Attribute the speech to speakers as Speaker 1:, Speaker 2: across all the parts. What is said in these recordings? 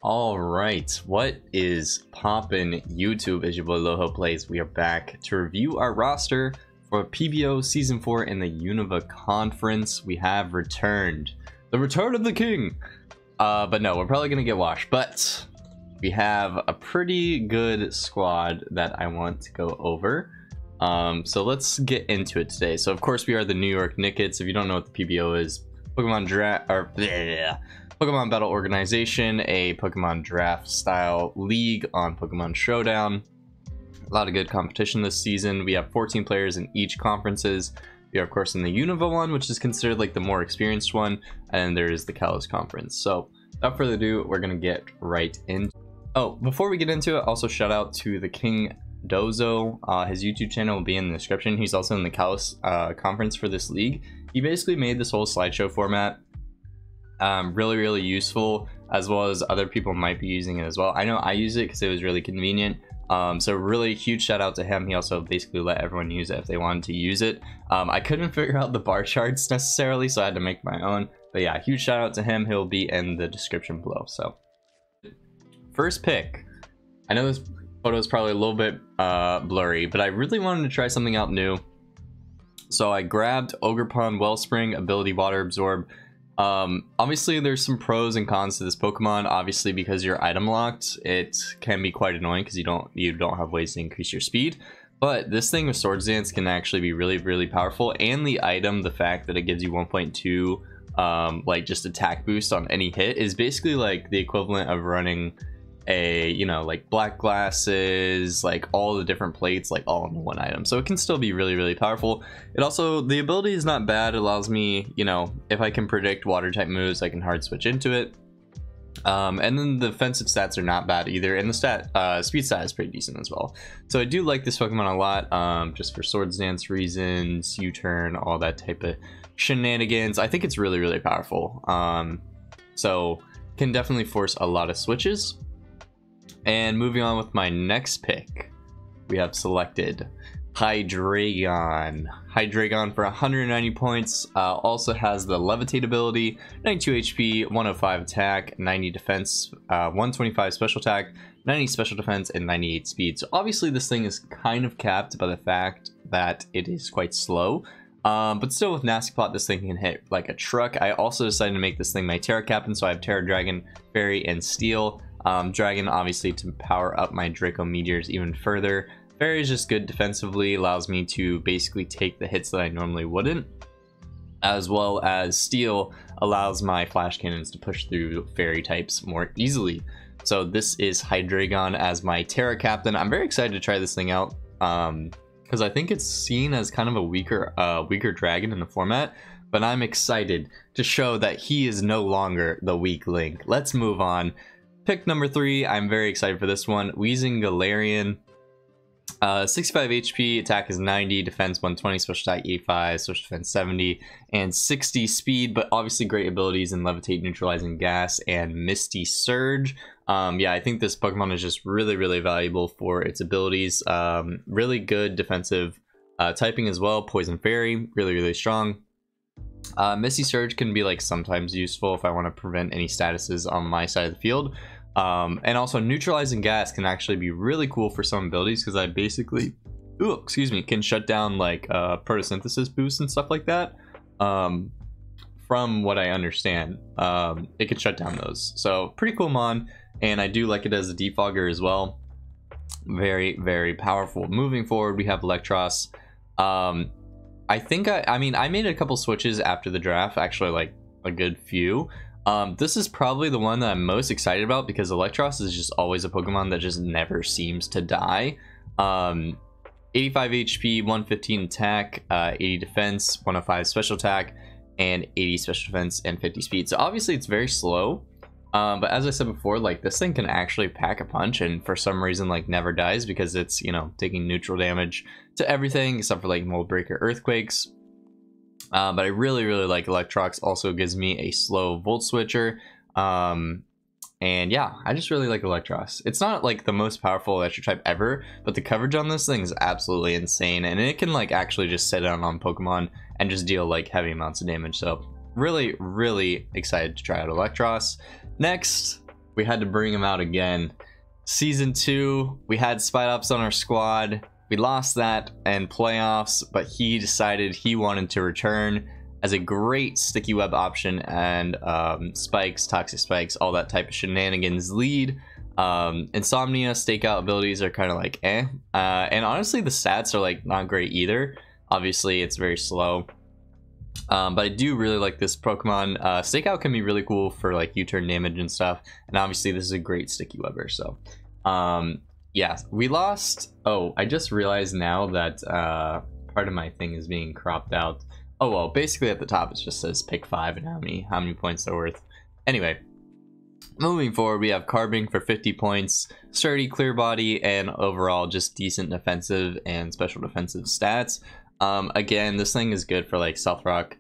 Speaker 1: All right, what is poppin' YouTube? As your boy Loho Plays, we are back to review our roster for PBO Season 4 in the Unova Conference. We have returned. The return of the king! But no, we're probably gonna get washed, but we have a pretty good squad that I want to go over. So let's get into it today. So of course we are the New York Nickits. If you don't know what the PBO is, Pokemon Battle Organization, a Pokemon draft style league on Pokemon Showdown. A lot of good competition this season. We have 14 players in each conferences. We are of course in the Unova one, which is considered like the more experienced one, and there is the Kalos conference. So without further ado, we're gonna get right into it. Oh, before we get into it, also shout out to the King Dozo. His YouTube channel will be in the description. He's also in the Kalos conference for this league. He basically made this whole slideshow format really useful, as well as other people might be using it as well. I know I use it because it was really convenient. So really huge shout out to him. He also basically let everyone use it if they wanted to use it. I couldn't figure out the bar charts necessarily, so I had to make my own. But yeah, huge shout out to him. He'll be in the description below. So first pick. I know this photo is probably a little bit blurry, but I really wanted to try something out new. So I grabbed Ogerpon Wellspring, ability Water Absorb. Obviously there's some pros and cons to this Pokemon. Obviously, because you're item locked, it can be quite annoying because you don't have ways to increase your speed. But this thing with Swords Dance can actually be really powerful, and the item, the fact that it gives you 1.2 like just attack boost on any hit, is basically like the equivalent of running a, you know, like black glasses, like all the different plates, like all in one item. So it can still be really powerful. It also, the ability is not bad. It allows me, you know, if I can predict water type moves, I can hard switch into it. And then the defensive stats are not bad either, and the speed stat is pretty decent as well. So I do like this Pokemon a lot, just for Swords Dance reasons, U-turn, all that type of shenanigans. I think it's really powerful. So can definitely force a lot of switches. And moving on with my next pick, we have selected Hydreigon. Hydreigon for 190 points, also has the Levitate ability, 92 HP, 105 attack, 90 defense, 125 special attack, 90 special defense, and 98 speed. So obviously this thing is kind of capped by the fact that it is quite slow. But still, with Nasty Plot, this thing can hit like a truck. I also decided to make this thing my Tera Captain, so I have Tera, Dragon, Fairy, and Steel. Dragon obviously to power up my Draco Meteors even further. Fairy is just good defensively, allows me to basically take the hits that I normally wouldn't, as well as Steel allows my Flash Cannons to push through Fairy types more easily. So this is Hydreigon as my Tera Captain. I'm very excited to try this thing out, because I think it's seen as kind of a weaker dragon in the format, but I'm excited to show that he is no longer the weak link. Let's move on. Pick number 3, I'm very excited for this one. Weezing Galarian. 65 HP, attack is 90, defense 120, special attack 85, special defense 70, and 60 speed, but obviously great abilities in Levitate, Neutralizing Gas, and Misty Surge. Yeah, I think this Pokemon is just really valuable for its abilities. Really good defensive typing as well. Poison Fairy, really strong. Misty Surge can be like sometimes useful if I want to prevent any statuses on my side of the field. And also Neutralizing Gas can actually be really cool for some abilities, because I basically, can shut down like photosynthesis boosts and stuff like that. From what I understand, it can shut down those. So pretty cool mon, and I do like it as a defogger as well. Very powerful. Moving forward, we have Electros. I think I mean I made a couple switches after the draft, actually like a good few. This is probably the one that I'm most excited about, because Electros is just always a Pokemon that just never seems to die. 85 HP, 115 attack, 80 defense, 105 special attack, and 80 special defense and 50 speed. So obviously it's very slow, but as I said before, like this thing can actually pack a punch, and for some reason like never dies, because it's, you know, taking neutral damage to everything except for like Mold Breaker, Earthquakes. But I really like Electrox. Also gives me a slow Volt Switcher. And yeah, I just really like Electros. It's not like the most powerful electric type ever, but the coverage on this thing is absolutely insane, and it can like actually just sit down on Pokemon and just deal like heavy amounts of damage. So really excited to try out Electros. Next, we had to bring him out again. Season 2, we had Spite Ops on our squad. We lost that in playoffs, but he decided he wanted to return as a great sticky web option and spikes, toxic spikes, all that type of shenanigans lead. Insomnia, stakeout abilities are kind of like eh. And honestly, the stats are like not great either. Obviously, it's very slow. But I do really like this Pokemon. Stakeout can be really cool for like U-turn damage and stuff. And obviously, this is a great sticky webber. So, yeah, we lost. Oh, I just realized now that part of my thing is being cropped out. Oh well, basically at the top it just says pick 5 and how many points they're worth. Anyway, moving forward, we have Carbing for 50 points, sturdy, clear body, and overall just decent defensive and special defensive stats. Again, this thing is good for like Stealth Rock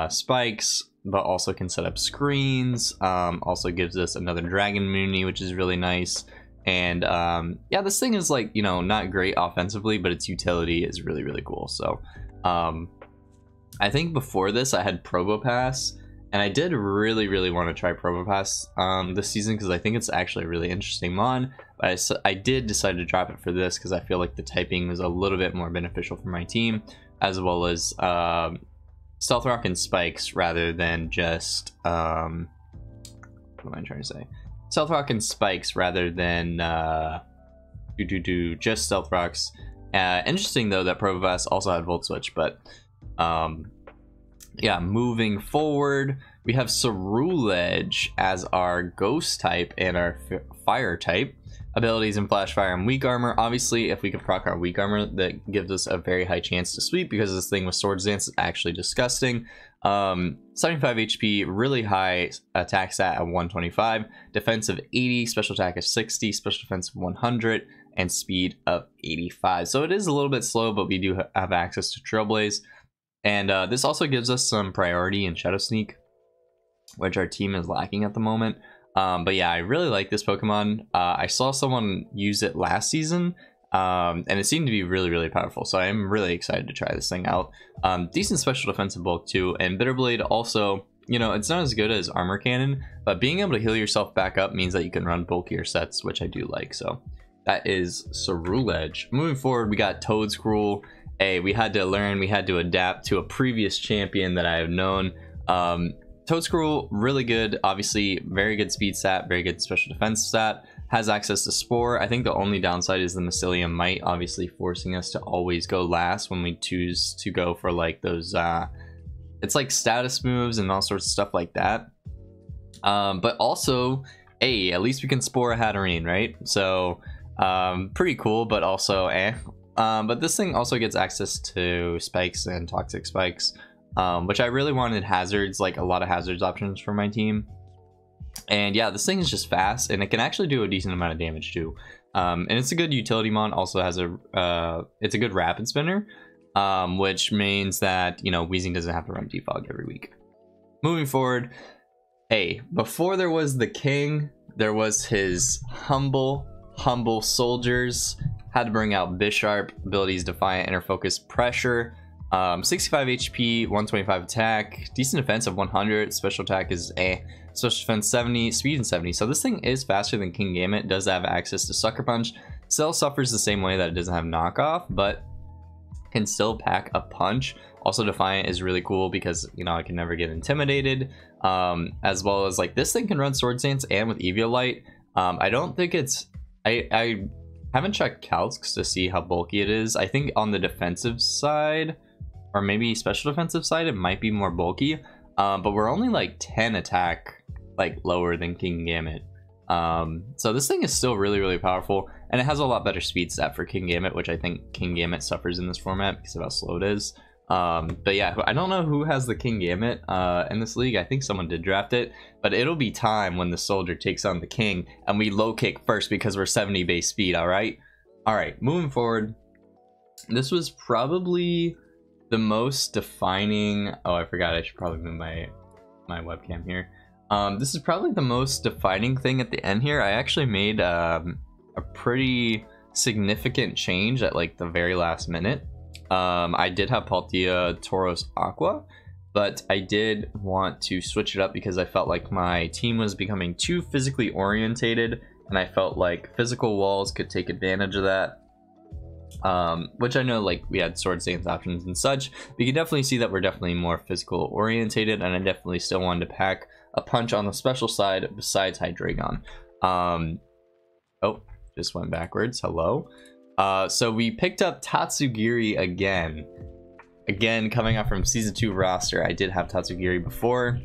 Speaker 1: spikes, but also can set up screens. Also gives us another Dragon Immunity, which is really nice. And yeah, this thing is like, you know, not great offensively, but its utility is really, really cool. So I think before this I had Probopass, and I did really want to try Probopass this season because I think it's actually a really interesting mon. But I did decide to drop it for this because I feel like the typing was a little bit more beneficial for my team, as well as Stealth Rock and Spikes rather than just what am I trying to say? Stealth Rock and Spikes rather than just Stealth Rocks. Interesting though that Probopass also had Volt Switch, but yeah, moving forward, we have Ceruledge as our Ghost type and our Fire type. Abilities in Flash Fire and Weak Armor. Obviously, if we can proc our Weak Armor, that gives us a very high chance to sweep because this thing with Swords Dance is actually disgusting. 75 HP, really high attack stat at 125, defense of 80, special attack of 60, special defense of 100, and speed of 85. So it is a little bit slow, but we do have access to Trailblaze. And this also gives us some priority in Shadow Sneak, which our team is lacking at the moment. But yeah, I really like this Pokemon. I saw someone use it last season, and it seemed to be really powerful. So I'm really excited to try this thing out. Decent special defensive bulk too, and Bitterblade also, you know, it's not as good as Armor Cannon, but being able to heal yourself back up means that you can run bulkier sets, which I do like. So that is Ceruledge. Moving forward, we got Toedscruel. Hey, we had to learn, we had to adapt to a previous champion that I have known. Toedscruel, really good, obviously very good speed stat, very good special defense stat, has access to Spore. I think the only downside is the Mycelium Might, obviously forcing us to always go last when we choose to go for like those, it's like status moves and all sorts of stuff like that. But also, hey, at least we can Spore a Hatterene, right? So, pretty cool, but also eh. But this thing also gets access to spikes and toxic spikes, which I really wanted hazards, like a lot of hazards options for my team. And yeah, this thing is just fast, and it can actually do a decent amount of damage too. And it's a good utility mon. Also has a it's a good rapid spinner, which means that, you know, Weezing doesn't have to run defog every week. Moving forward, hey, before there was the king, there was his humble soldiers. Had to bring out Bisharp, abilities Defiant, Inner Focus, Pressure, 65 HP, 125 attack, decent defense of 100, special attack is a special defense 70, speed and 70. So this thing is faster than Kingambit, does have access to Sucker Punch. Still suffers the same way that it doesn't have knockoff, but can still pack a punch. Also Defiant is really cool because, you know, I can never get intimidated, as well as like this thing can run Sword Dance and with Eviolite. I don't think it's I haven't checked calcs to see how bulky it is. I think on the defensive side, or maybe special defensive side, it might be more bulky. But we're only like 10 attack, like lower than Kingambit. So this thing is still really powerful, and it has a lot better speed stat for Kingambit, which I think Kingambit suffers in this format because of how slow it is. But yeah, I don't know who has the Kingambit in this league. I think someone did draft it, but it'll be time when the soldier takes on the king and we low kick first because we're 70 base speed. All right, moving forward, this was probably the most defining. Oh, I forgot, I should probably move my webcam here. This is probably the most defining thing at the end here. I actually made a pretty significant change at like the very last minute. I did have Palkia Tauros Aqua, but I did want to switch it up because I felt like my team was becoming too physically orientated, and I felt like physical walls could take advantage of that. Which I know, like, we had sword stance options and such. We can definitely see that we're definitely more physical orientated, and I definitely still wanted to pack a punch on the special side besides Hydreigon. Oh, just went backwards. Hello. So we picked up Tatsugiri again. Again, coming up from Season 2 roster. I did have Tatsugiri before.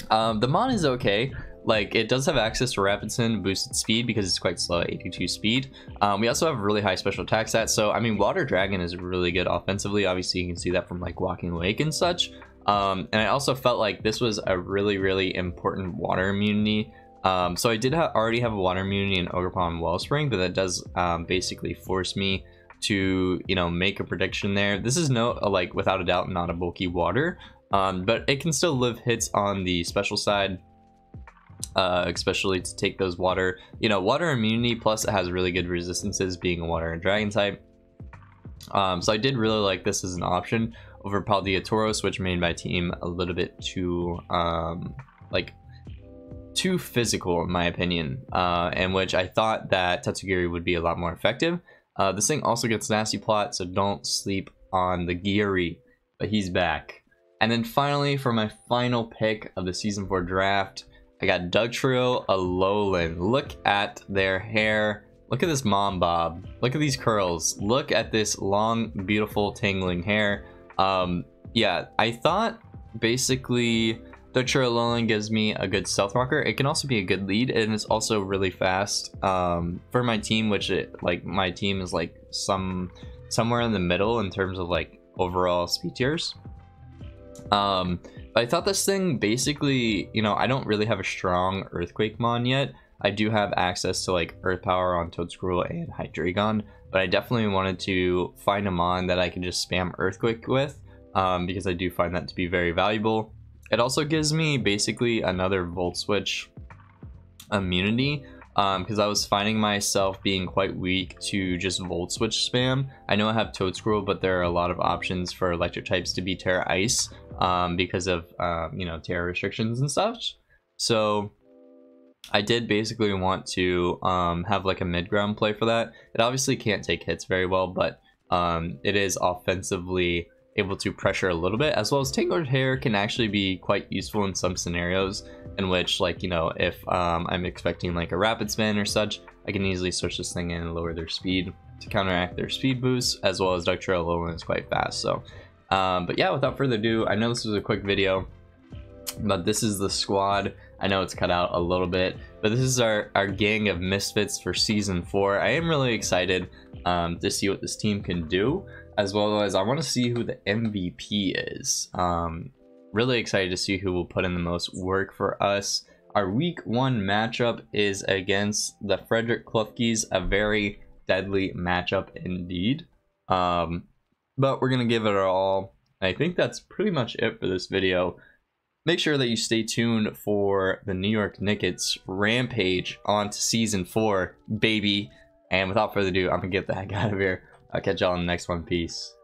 Speaker 1: The Mon is okay. Like, it does have access to Rapid Spin, boosted speed, because it's quite slow at 82 speed. We also have really high special attack stats, so, I mean, Water Dragon is really good offensively. Obviously, you can see that from, like, Walking Lake and such. And I also felt like this was a really, really important water immunity. So I did already have a water immunity in Ogerpon Wellspring, but that does basically force me to, you know, make a prediction there. This is like, without a doubt, not a bulky water, but it can still live hits on the special side. Especially to take those water immunity, plus it has really good resistances being a water and dragon type. So I did really like this as an option over Paldeatoros, which made my team a little bit too like too physical in my opinion, and which I thought that Tatsugiri would be a lot more effective. This thing also gets nasty plot, so don't sleep on the Giri, but he's back. And then finally, for my final pick of the Season 4 draft, I got THRU, Alolan. Look at their hair. Look at this mom bob. Look at these curls. Look at this long, beautiful, tangling hair. Yeah, I thought basically THRU Alolan gives me a good stealth rocker. It can also be a good lead, and it's also really fast. For my team, which my team is like somewhere in the middle in terms of like overall speed tiers. But I thought this thing basically, you know, I don't really have a strong Earthquake Mon yet. I do have access to like Earth Power on Toedscruel and Hydreigon, but I definitely wanted to find a Mon that I can just spam Earthquake with, because I do find that to be very valuable. It also gives me basically another Volt Switch immunity, because I was finding myself being quite weak to just Volt Switch spam. I know I have Toedscruel, but there are a lot of options for electric types to be Tera Ice, because of you know, Tera restrictions and such. So I did basically want to have like a mid-ground play for that. It obviously can't take hits very well, but it is offensively able to pressure a little bit, as well as Tangled Hair can actually be quite useful in some scenarios in which, like, you know, if I'm expecting like a Rapid Spin or such, I can easily switch this thing in and lower their speed to counteract their speed boost, as well as THRU Alolan is quite fast. So but yeah, without further ado, I know this was a quick video, but this is the squad. I know it's cut out a little bit, but this is our gang of misfits for Season 4. I am really excited to see what this team can do, as well as I want to see who the MVP is. Really excited to see who will put in the most work for us. Our Week 1 matchup is against the Frederick Klefkis, a very deadly matchup indeed. But we're going to give it our all. I think that's pretty much it for this video. Make sure that you stay tuned for the New York Nickits rampage on to Season 4, baby. And without further ado, I'm going to get the heck out of here. I'll catch y'all in the next one. Peace.